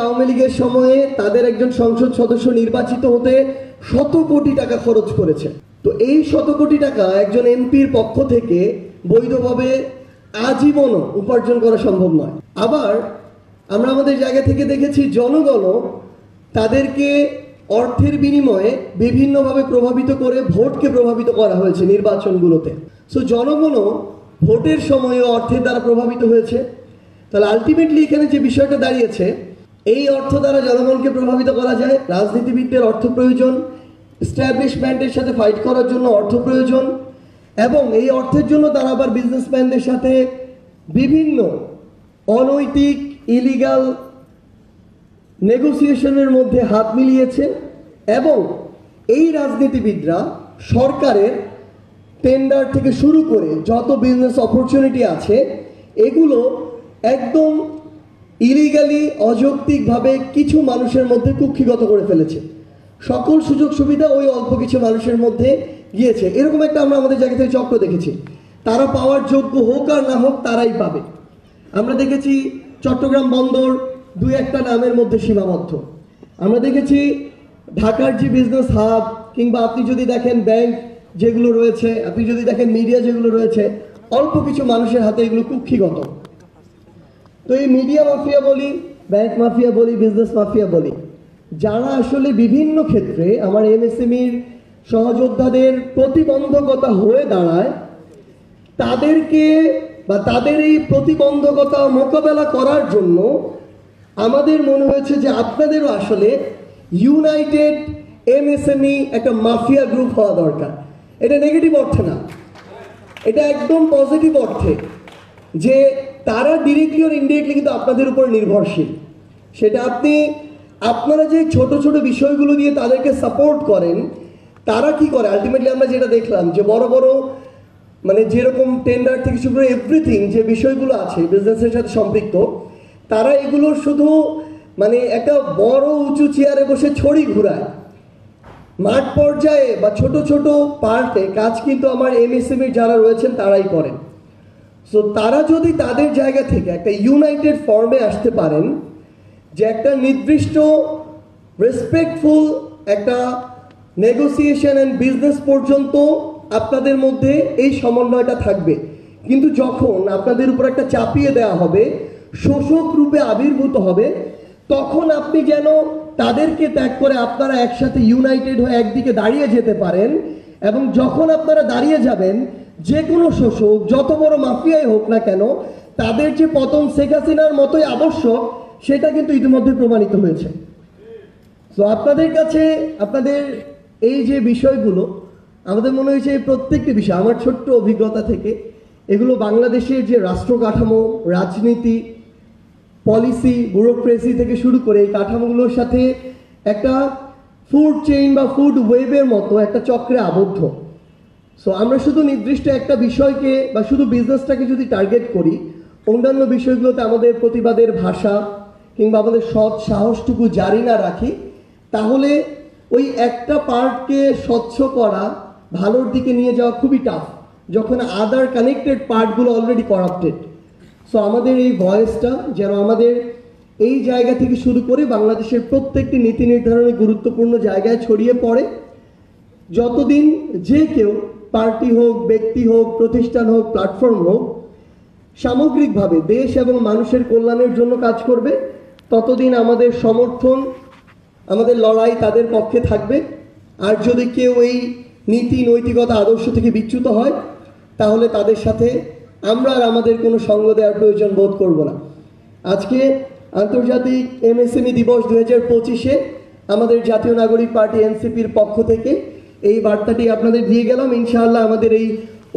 আওয়ামী লীগের সময়ে তাদের একজন সংসদ সদস্য নির্বাচিত হতে 100 কোটি টাকা খরচ করেছে। তো এই 100 কোটি টাকা একজন এমপির পক্ষ থেকে বৈধভাবে আজীবনও উপার্জন করা সম্ভব নয়। আবার আমরা আমাদের জায়গা থেকে দেখেছি জনগণও তাদেরকে অর্থের বিনিময়ে বিভিন্নভাবে প্রভাবিত করে ভোটকে প্রভাবিত করা হয়েছে নির্বাচনগুলোতে। সো জনগণও ভোটের সময়ও অর্থের দ্বারা প্রভাবিত হয়েছে। তাহলে আলটিমেটলি এখানে যে বিষয়টা দাঁড়িয়েছে, এই অর্থ দ্বারা জনগণকে প্রভাবিত করা যায়। রাজনীতিবিদদের অর্থ প্রয়োজন, এস্টাবলিশমেন্টের সাথে ফাইট করার জন্য অর্থ প্রয়োজন, এবং এই অর্থের জন্য তারা আবার বিজনেসম্যানদের সাথে বিভিন্ন অনৈতিক ইলিগাল নেগোসিয়েশনের মধ্যে হাত মিলিয়েছে। এবং এই রাজনীতিবিদরা সরকারের টেন্ডার থেকে শুরু করে যত বিজনেস অপরচুনিটি আছে এগুলো একদম ইলিগালি অযৌক্তিকভাবে কিছু মানুষের মধ্যে কুক্ষিগত করে ফেলেছে। সকল সুযোগ সুবিধা ওই অল্প কিছু মানুষের মধ্যে গিয়েছে। এরকম একটা আমরা আমাদের জায়গা থেকে চক্র দেখেছি। তারা পাওয়ার যোগ্য হোক আর না হোক তারাই পাবে। আমরা দেখেছি চট্টগ্রাম বন্দর 2-1টা নামের মধ্যে সীমাবদ্ধ। আমরা দেখেছি ঢাকার যে বিজনেস হাব, কিংবা আপনি যদি দেখেন ব্যাংক যেগুলো রয়েছে, আপনি যদি দেখেন মিডিয়া যেগুলো রয়েছে, অল্প কিছু মানুষের হাতে এগুলো কুক্ষিগত। তো এই মিডিয়া মাফিয়া বলি, ব্যাংক মাফিয়া বলি, বিজনেস মাফিয়া বলি, যারা আসলে বিভিন্ন ক্ষেত্রে আমার এমএসএমইর সহযোদ্ধাদের প্রতিবন্ধকতা হয়ে দাঁড়ায়, তাদেরকে বা তাদের এই প্রতিবন্ধকতা মোকাবেলা করার জন্য আমাদের মনে হয়েছে যে আপনাদেরও আসলে ইউনাইটেড এমএসএমই একটা মাফিয়া গ্রুপ হওয়া দরকার। এটা নেগেটিভ অর্থে না, এটা একদম পজিটিভ অর্থে, যে তারা ডিরেক্টলি আর ইনডিরেক্টলি কিন্তু আপনাদের উপর নির্ভরশীল। সেটা আপনারা যে ছোট ছোট বিষয়গুলো দিয়ে তাদেরকে সাপোর্ট করেন, তারা কি করে আলটিমেটলি আমরা যেটা দেখলাম যে বড় বড় মানে যেরকম টেন্ডার থেকে শুরু করে এভরিথিং যে বিষয়গুলো আছে বিজনেসের সাথে সম্পৃক্ত, তারা এগুলোর শুধু মানে একটা বড় উঁচু চেয়ারে বসে ছড়ি ঘুরায়। মাঠ পর্যায়ে বা ছোট ছোট পার্টে কাজ কিন্তু আমার এমএসএমইর যারা রয়েছেন তারাই করেন। সো তারা যদি তাদের জায়গা থেকে একটা ইউনাইটেড ফর্মে আসতে পারেন, যে একটা নির্দিষ্ট রেসপেক্টফুল একটা নেগোসিয়েশন অ্যান্ড বিজনেস পর্যন্ত আপনাদের মধ্যে এই সমন্বয়টা থাকবে, কিন্তু যখন আপনাদের উপর একটা চাপিয়ে দেওয়া হবে, শোষক রূপে আবির্ভূত হবে, তখন আপনি যেন তাদেরকে ত্যাগ করে আপনারা একসাথে ইউনাইটেড হয়ে একদিকে দাঁড়িয়ে যেতে পারেন। এবং যখন আপনারা দাঁড়িয়ে যাবেন, যে কোনো শোষক যত বড় মাফিয়াই হোক না কেন, তাদের যে পতন শেখ হাসিনার মতোই আবশ্যক, সেটা কিন্তু ইতিমধ্যে প্রমাণিত হয়েছে। তো আপনাদের কাছে আপনাদের এই যে বিষয়গুলো, আমাদের মনে হয়েছে এই প্রত্যেকটি বিষয় আমার ছোট্ট অভিজ্ঞতা থেকে, এগুলো বাংলাদেশের যে রাষ্ট্র কাঠামো, রাজনীতি, পলিসি, ব্যুরোক্রেসি থেকে শুরু করে এই কাঠামোগুলোর সাথে একটা ফুড চেইন বা ফুড ওয়েবের মতো একটা চক্রে আবদ্ধ। সো আমরা শুধু নির্দিষ্ট একটা বিষয়কে বা শুধু বিজনেসটাকে যদি টার্গেট করি, অন্যান্য বিষয়গুলোতে আমাদের প্রতিবাদের ভাষা কিংবা আমাদের সৎ সাহসটুকু জারি না রাখি, তাহলে ওই একটা পার্টকে স্বচ্ছ করা, ভালোর দিকে নিয়ে যাওয়া খুবই টাফ, যখন আদার কানেক্টেড পার্টগুলো অলরেডি করাপ্টেড। সো আমাদের এই ভয়েসটা যেন আমাদের এই জায়গা থেকে শুরু করে বাংলাদেশের প্রত্যেকটি নীতি নির্ধারণের গুরুত্বপূর্ণ জায়গায় ছড়িয়ে পড়ে। যতদিন যে কেউ, পার্টি হোক, ব্যক্তি হোক, প্রতিষ্ঠান হোক, প্ল্যাটফর্ম হোক, সামগ্রিকভাবে দেশ এবং মানুষের কল্যাণের জন্য কাজ করবে, ততদিন আমাদের সমর্থন, আমাদের লড়াই তাদের পক্ষে থাকবে। আর যদি কেউ এই নীতি, নৈতিকতা, আদর্শ থেকে বিচ্যুত হয়, তাহলে তাদের সাথে আমরা আর আমাদের কোনো সঙ্গ দেওয়ার প্রয়োজন বোধ করব না। আজকে আন্তর্জাতিক এমএসএমই দিবস 2025-এ আমাদের জাতীয় নাগরিক পার্টি এনসিপির পক্ষ থেকে এই বার্তাটি আপনাদের দিয়ে গেলাম। ইনশাআল্লাহ আমাদের এই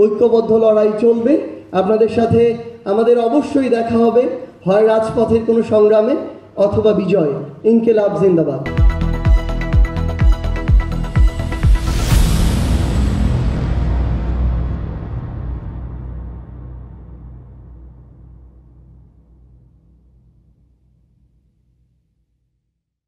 ঐক্যবদ্ধ লড়াই চলবে। আপনাদের সাথে আমাদের অবশ্যই দেখা হবে, হয় রাজপথের কোনো সংগ্রামে অথবা বিজয়। ইনকিলাব জিন্দাবাদ।